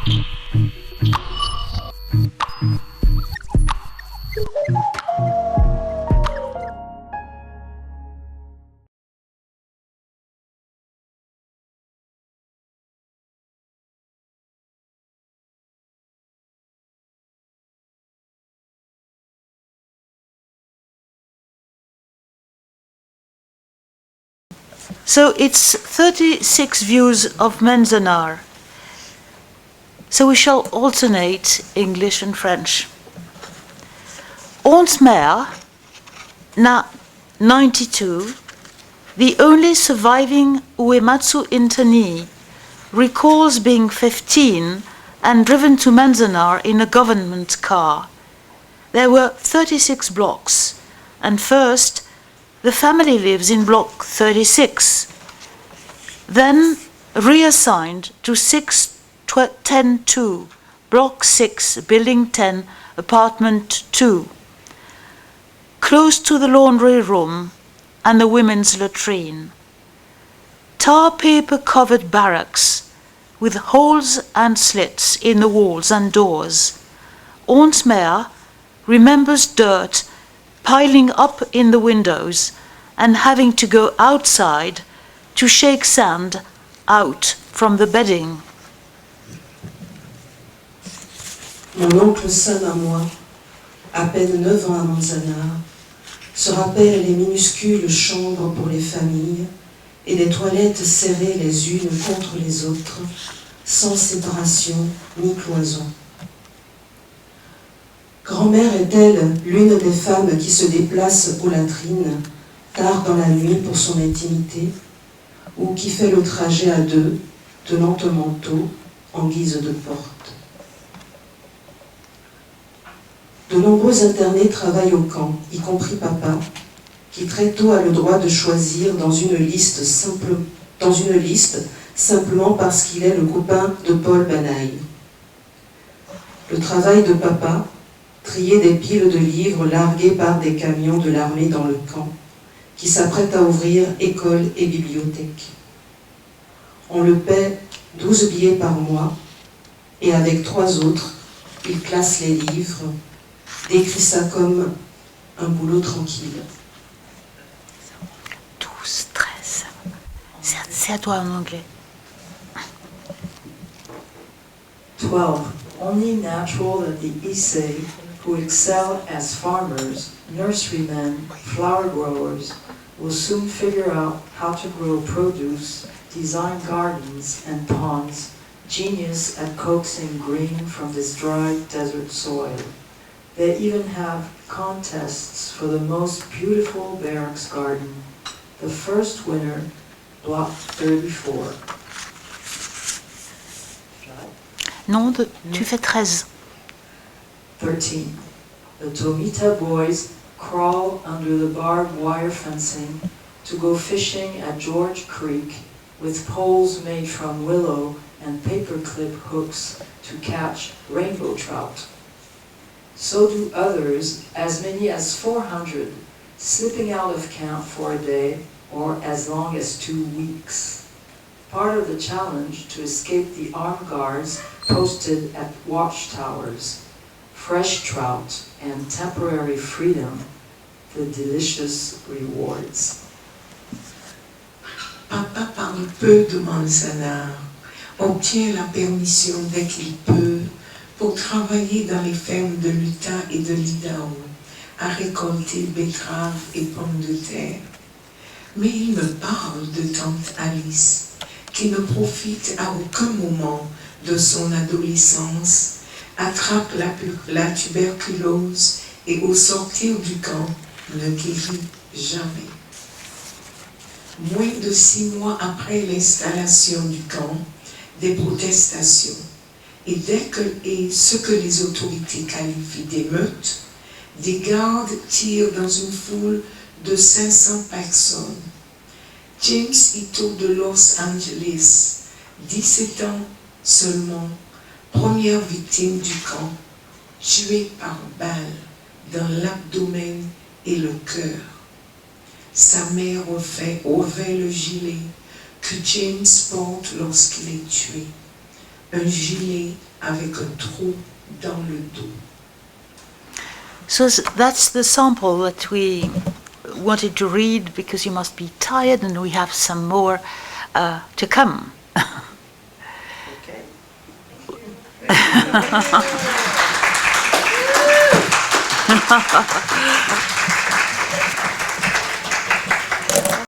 So it's 36 Views of Manzanar. So we shall alternate English and French. Onze mère, 92, the only surviving Uematsu internee, recalls being 15 and driven to Manzanar in a government car. There were 36 blocks, and first, the family lives in block 36, then reassigned to 610-2, block 6, building 10, apartment 2, close to the laundry room and the women's latrine. Tar paper covered barracks with holes and slits in the walls and doors. Onze mère remembers dirt piling up in the windows and having to go outside to shake sand out from the bedding. Mon oncle Sam à moi, à peine 9 ans à Manzanar, se rappelle les minuscules chambres pour les familles et des toilettes serrées les unes contre les autres, sans séparation ni cloison. Grand-mère est-elle l'une des femmes qui se déplacent aux latrines tard dans la nuit pour son intimité, ou qui fait le trajet à deux, tenant un manteau en guise de porte? De nombreux internés travaillent au camp, y compris papa, qui très tôt a le droit de choisir dans une liste simplement parce qu'il est le copain de Paul Banaï. Le travail de papa, trier des piles de livres largués par des camions de l'armée dans le camp, qui s'apprête à ouvrir école et bibliothèque. On le paie 12 billets par mois, et avec 3 autres, il classe les livres, décrit ça comme un boulot tranquille. 12, 13. C'est à toi en anglais. 12. Only natural that the Issei, who excel as farmers, nurserymen, flower growers, will soon figure out how to grow produce, design gardens and ponds, genius at coaxing green from this dry desert soil. They even have contests for the most beautiful barracks garden. The first winner, block 34. Non, tu fais 13. 13. The Tomita boys crawl under the barbed wire fencing to go fishing at George Creek with poles made from willow and paperclip hooks to catch rainbow trout. So do others, as many as 400, slipping out of camp for a day or as long as 2 weeks. Part of the challenge to escape the armed guards posted at watchtowers, fresh trout and temporary freedom, the delicious rewards. Papa parle peu de Manzanar, obtient la permission dès qu'il peut pour travailler dans les fermes de l'Utah et de l'Idaho, à récolter betteraves et pommes de terre. Mais il me parle de tante Alice, qui ne profite à aucun moment de son adolescence, attrape la tuberculose et au sortir du camp ne guérit jamais. Moins de 6 mois après l'installation du camp, des protestations. Et ce que les autorités qualifient d'émeutes, des gardes tirent dans une foule de 500 personnes. James Ito de Los Angeles, 17 ans seulement, première victime du camp, tué par balle dans l'abdomen et le cœur. Sa mère revêt le gilet que James porte lorsqu'il est tué. un gilet avec un trou dans le dos. So that's the sample that we wanted to read because you must be tired and we have some more to come. Okay.